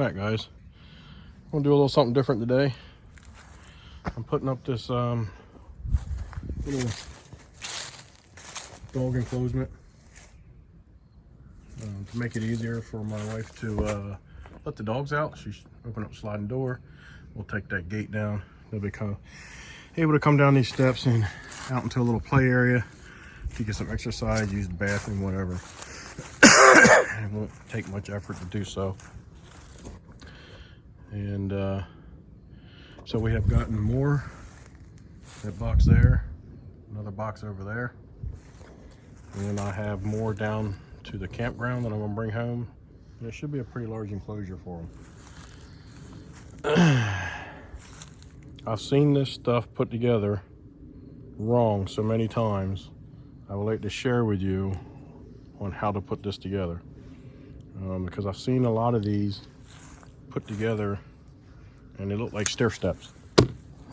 back, guys. I'm gonna do a little something different today. I'm putting up this little dog enclosement to make it easier for my wife to let the dogs out. She's open up the sliding door. We'll take that gate down. They'll be able to come down these steps and out into a little play area to get some exercise, use the bathroom, whatever. It won't take much effort to do so. And so we have gotten more. That box there, another box over there, and then I have more down to the campground that I'm gonna bring home. And it should be a pretty large enclosure for them. I've seen this stuff put together wrong so many times. I would like to share with you on how to put this together, because I've seen a lot of these put together and they look like stair steps.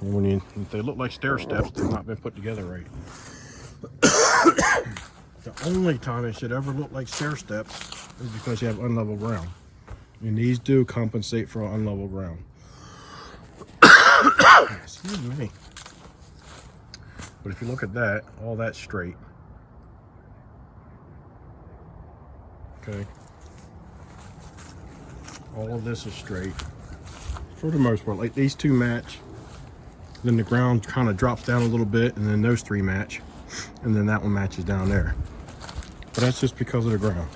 And if they look like stair steps, they've not been put together right. The only time it should ever look like stair steps is because you have unlevel ground, and these do compensate for unlevel ground. Excuse me. But if you look at that, all that's straight. Okay. All of this is straight for the most part. Like these two match, then the ground kind of drops down a little bit, and then those three match, and then that one matches down there. But that's just because of the ground.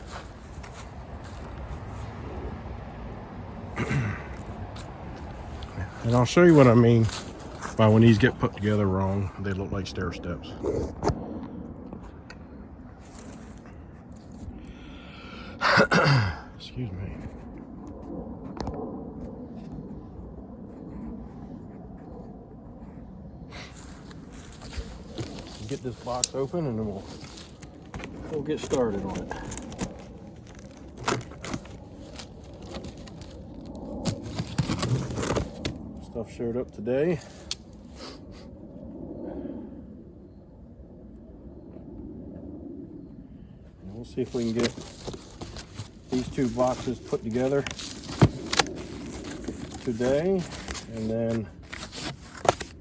And I'll show you what I mean by when these get put together wrong, they look like stair steps. Excuse me. Get this box open and then we'll get started on it. Stuff showed up today. And we'll see if we can get these two boxes put together today, and then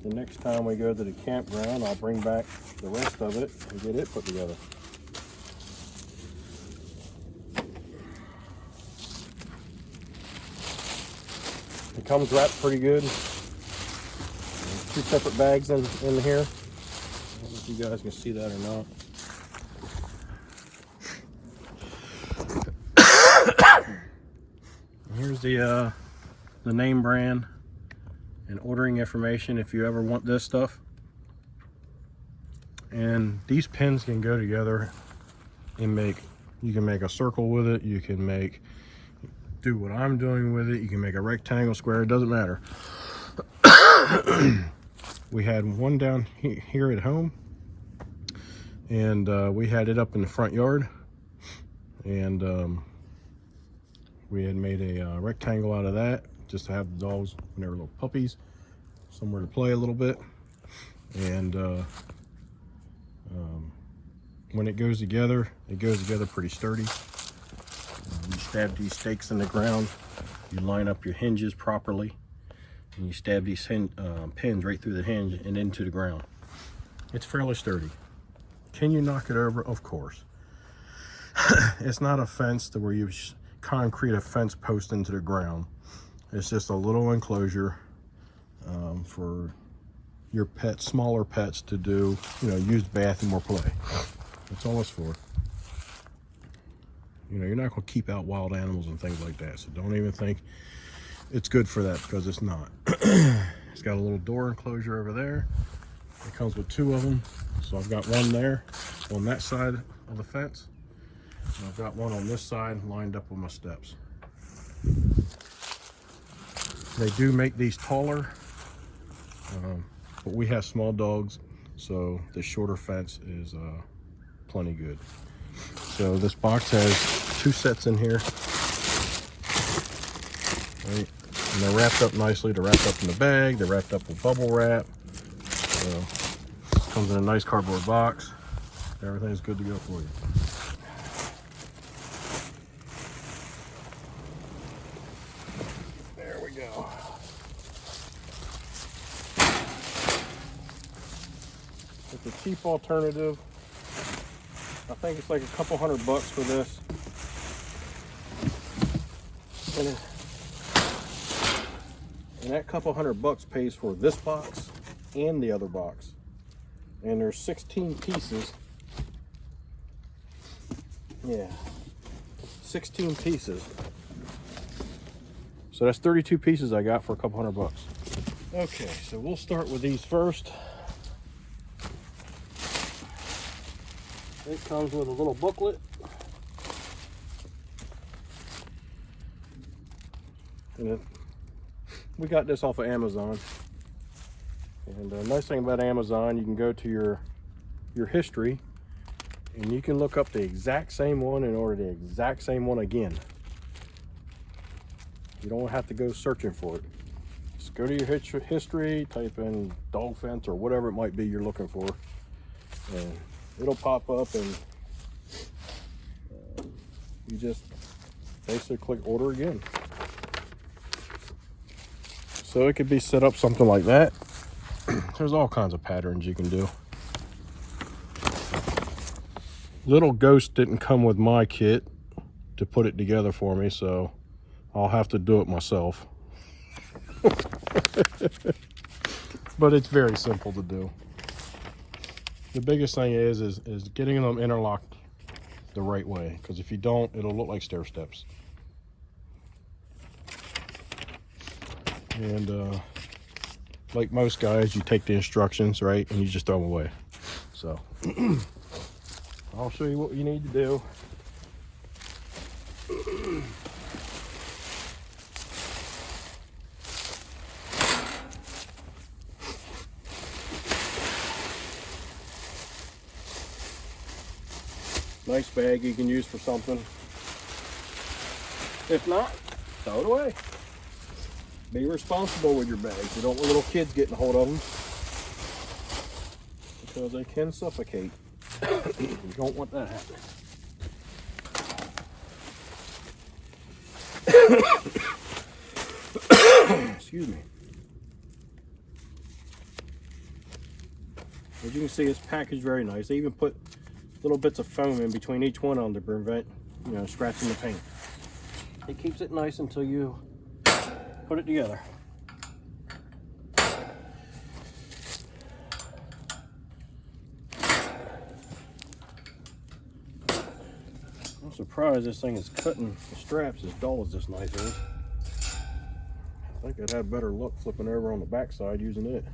the next time we go to the campground, I'll bring back the rest of it and get it put together. It comes wrapped pretty good. There's two separate bags in here. I don't know if you guys can see that or not. Here's the name brand and ordering information if you ever want this stuff. And these pins can go together and you can make a circle with it, you can do what I'm doing with it, you can make a rectangle, square, it doesn't matter. We had one down here at home, and we had it up in the front yard, and we had made a rectangle out of that just to have the dogs, when they were little puppies, somewhere to play a little bit. And when it goes together pretty sturdy. You stab these stakes in the ground, you line up your hinges properly, and you stab these pins right through the hinge and into the ground. It's fairly sturdy. Can you knock it over? Of course. It's not a fence to where you concrete a fence post into the ground. It's just a little enclosure for your pets, smaller pets, to do, use the bathroom or play. That's all it's for. You're not going to keep out wild animals and things like that, so don't even think it's good for that, because it's not. It's got a little door enclosure over there. It comes with two of them, so I've got one there on that side of the fence, and I've got one on this side lined up with my steps. They do make these taller, but we have small dogs, so the shorter fence is plenty good. So this box has two sets in here, right? And they're wrapped up nicely. They're wrapped up in the bag. They're wrapped up with bubble wrap. So comes in a nice cardboard box. Everything's good to go for you. the cheap alternative. I think it's like a couple $100 for this. And that couple $100 pays for this box and the other box. And there's 16 pieces. Yeah, 16 pieces. So that's 32 pieces I got for a couple $100. Okay, so we'll start with these first. It comes with a little booklet. And we got this off of Amazon. And the nice thing about Amazon, you can go to your history and you can look up the exact same one and order the exact same one again. You don't have to go searching for it. Just go to your history, type in dog fence or whatever it might be you're looking for, and it'll pop up, and you just basically click order again. So it could be set up something like that. There's all kinds of patterns you can do. Little Ghost didn't come with my kit to put it together for me, so I'll have to do it myself. But it's very simple to do. The biggest thing is getting them interlocked the right way, because if you don't, it'll look like stair steps. And like most guys, you take the instructions, right, and you just throw them away. So I'll show you what you need to do. Nice bag you can use for something. If not, throw it away. Be responsible with your bags. You don't want little kids getting a hold of them, because they can suffocate. You don't want that happening. Excuse me. As you can see, it's packaged very nice. They even put little bits of foam in between each one on to prevent, scratching the paint. It keeps it nice until you put it together. I'm surprised this thing is cutting the straps as dull as this knife is. I think I'd have better luck flipping over on the back side using it.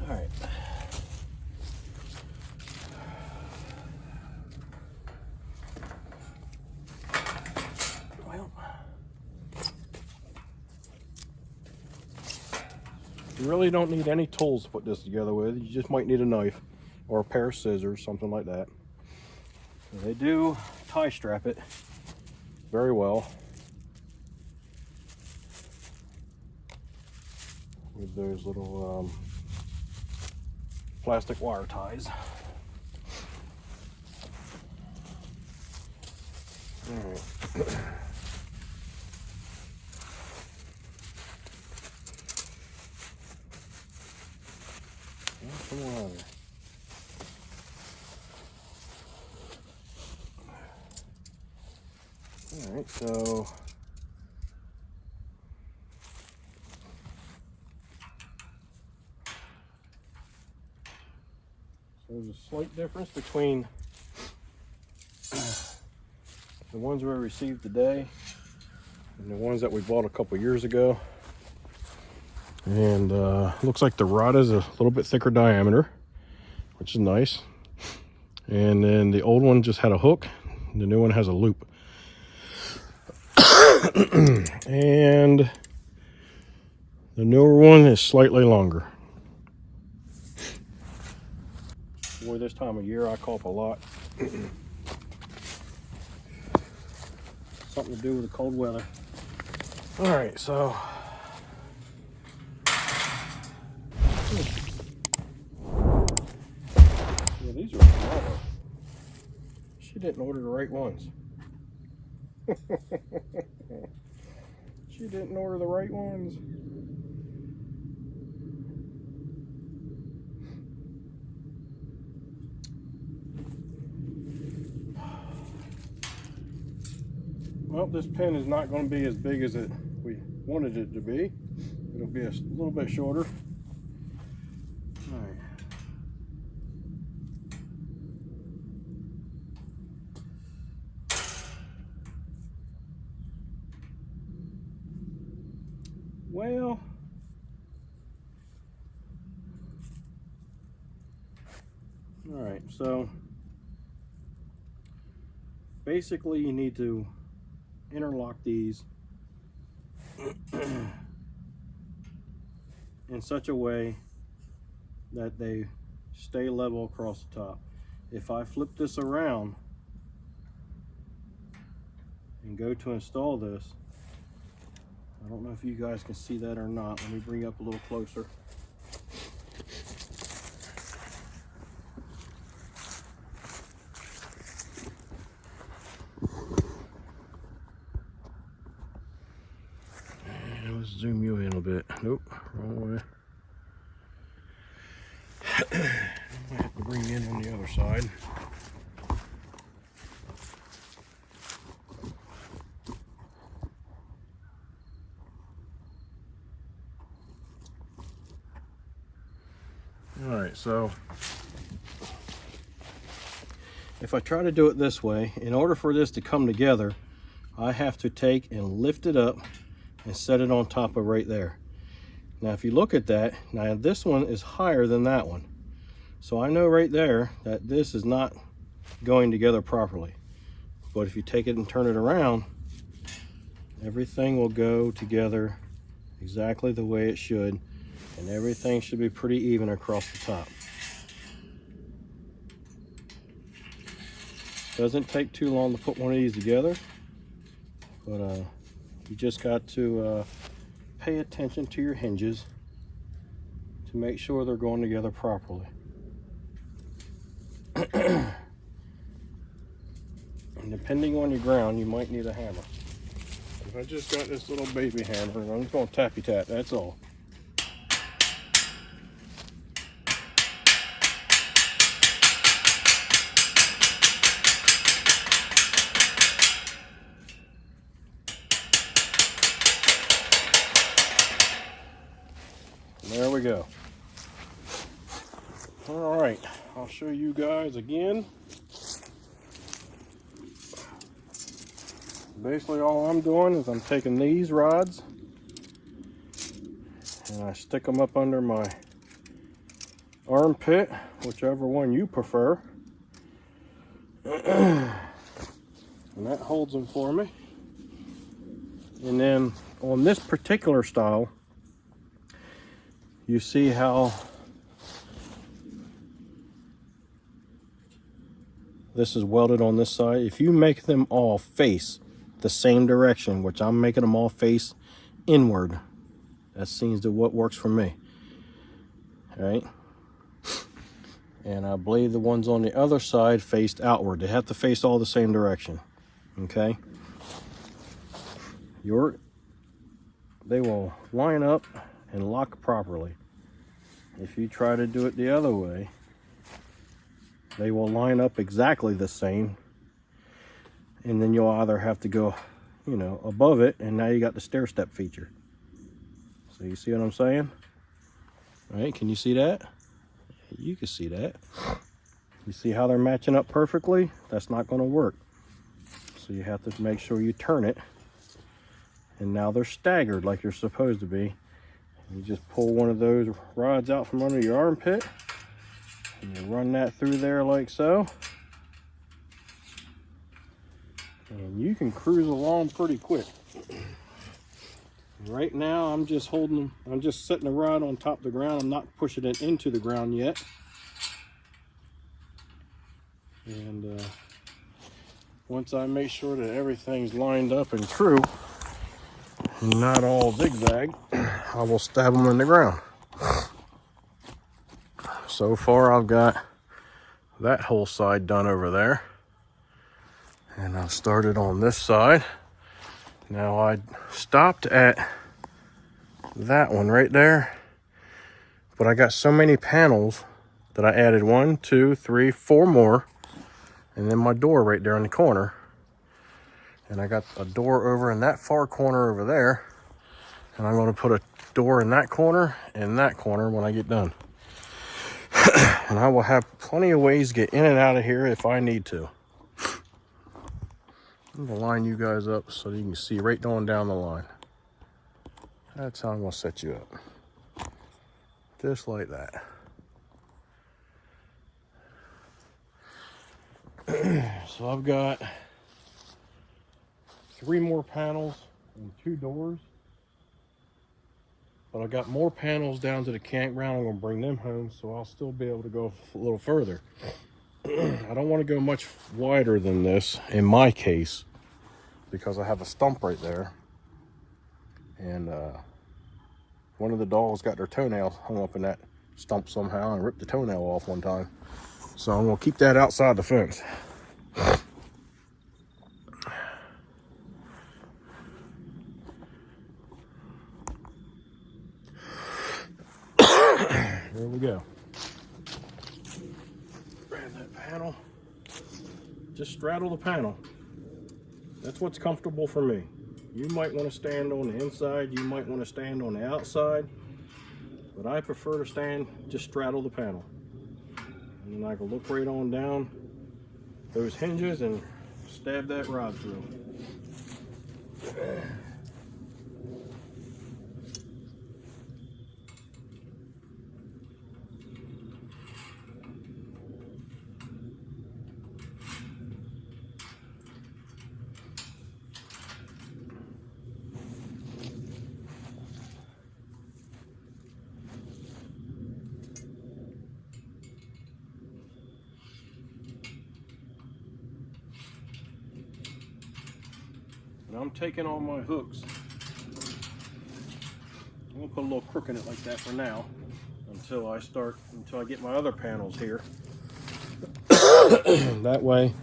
All right. Well, you really don't need any tools to put this together with. You just might need a knife or a pair of scissors, something like that. And they do tie strap it very well with those little plastic wire ties. All right. Come on. All right, so there's a slight difference between the ones we received today and the ones that we bought a couple years ago. And looks like the rod is a little bit thicker diameter, which is nice. And then the old one just had a hook, and the new one has a loop. And the newer one is slightly longer. Boy, this time of year I cough a lot. Something to do with the cold weather. All right, so yeah, these are smaller. She didn't order the right ones. She didn't order the right ones. Well, this pin is not going to be as big as we wanted it to be. It'll be a little bit shorter. All right. Well, all right, so basically you need to interlock these in such a way that they stay level across the top. If I flip this around and go to install this, I don't know if you guys can see that or not. Let me bring it up a little closer. And let's zoom you in a bit. Nope, wrong way. I have to bring you in on the other side. All right, so if I try to do it this way, in order for this to come together, I have to take and lift it up and set it on top of right there. Now, if you look at that, now this one is higher than that one. So I know right there that this is not going together properly. But if you take it and turn it around, everything will go together exactly the way it should. And everything should be pretty even across the top. Doesn't take too long to put one of these together, but you just got to pay attention to your hinges to make sure they're going together properly. And depending on your ground, you might need a hammer. If I just got this little baby hammer, I'm just going to tappy tap, that's all. There we go. All right, I'll show you guys again. Basically all I'm doing is I'm taking these rods and I stick them up under my armpit, whichever one you prefer. And that holds them for me. And then on this particular style, you see how this is welded on this side. If you make them all face the same direction, which I'm making them all face inward, that seems to what works for me. All right. And I believe the ones on the other side faced outward. They have to face all the same direction. Okay. They will line up and lock properly. If you try to do it the other way, they will line up exactly the same, and then you'll either have to go, you know, above it, and now you got the stair step feature. So you see what I'm saying? All right, can you see that? You can see that. You see how they're matching up perfectly? That's not going to work. So you have to make sure you turn it, and now they're staggered like you're supposed to be. You just pull one of those rods out from under your armpit and you run that through there like so. And you can cruise along pretty quick. Right now I'm just setting the rod on top of the ground. I'm not pushing it into the ground yet. And once I make sure that everything's lined up and true, not all zigzag, I will stab them in the ground. So far I've got that whole side done over there, and I've started on this side. Now I stopped at that one right there, but I got so many panels that I added 1, 2, 3, 4 more, and then my door right there in the corner. And I got a door over in that far corner over there. And I'm going to put a door in that corner and that corner when I get done. And I will have plenty of ways to get in and out of here if I need to. I'm going to line you guys up so you can see right going down the line. That's how I'm going to set you up. Just like that. So I've got 3 more panels and 2 doors. But I got more panels down to the campground. I'm going to bring them home, so I'll still be able to go a little further. I don't want to go much wider than this in my case, because I have a stump right there. And one of the dogs got their toenail hung up in that stump somehow and ripped the toenail off one time. So I'm going to keep that outside the fence. There we go. Grab that panel. Just straddle the panel. That's what's comfortable for me. You might want to stand on the inside. You might want to stand on the outside. But I prefer to stand, just straddle the panel. And then I can look right on down those hinges and stab that rod through. And I'm taking all my hooks. I'm gonna put a little crook in it like that for now, until I get my other panels here. That way,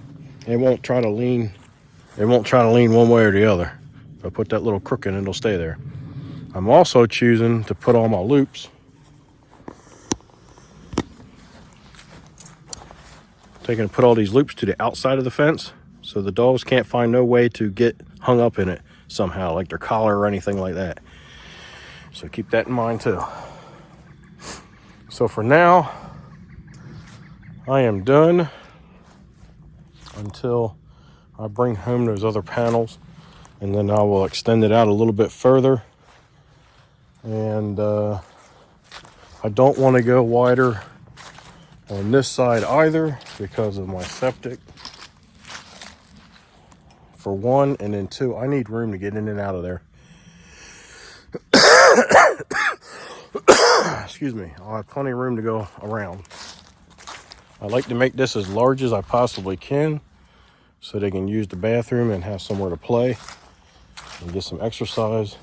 it won't try to lean. It won't try to lean one way or the other. If I put that little crook in, it'll stay there. I'm also choosing to put all my loops. Taking to put all these loops to the outside of the fence, so the dogs can't find no way to get hung up in it somehow, like their collar or anything like that. So keep that in mind too. So for now, I am done until I bring home those other panels, and then I will extend it out a little bit further. And I don't want to go wider on this side either because of my septic. For one, and then 2, I need room to get in and out of there. Excuse me. I'll have plenty of room to go around. I like to make this as large as I possibly can so they can use the bathroom and have somewhere to play and get some exercise.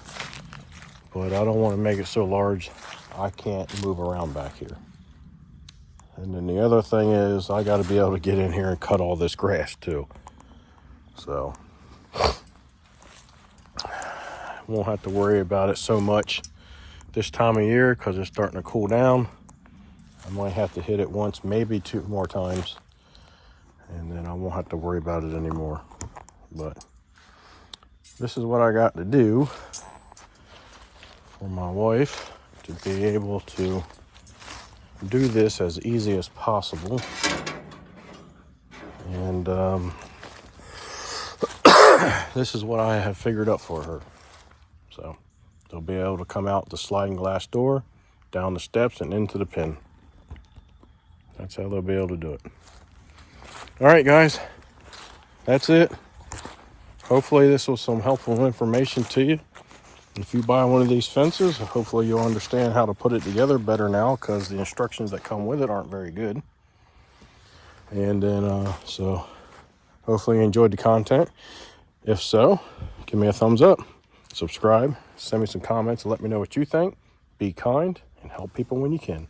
But I don't want to make it so large I can't move around back here. And then the other thing is I got to be able to get in here and cut all this grass too. So won't have to worry about it so much this time of year because it's starting to cool down. I might have to hit it once, maybe 2 more times, and then I won't have to worry about it anymore. But this is what I got to do for my wife to be able to do this as easy as possible. And this is what I have figured out for her. So they'll be able to come out the sliding glass door, down the steps, and into the pen. That's how they'll be able to do it. All right, guys, that's it. Hopefully this was some helpful information to you. If you buy one of these fences, hopefully you'll understand how to put it together better now, because the instructions that come with it aren't very good. And then, so hopefully you enjoyed the content. If so, give me a thumbs up, subscribe, send me some comments, and let me know what you think. Be kind and help people when you can.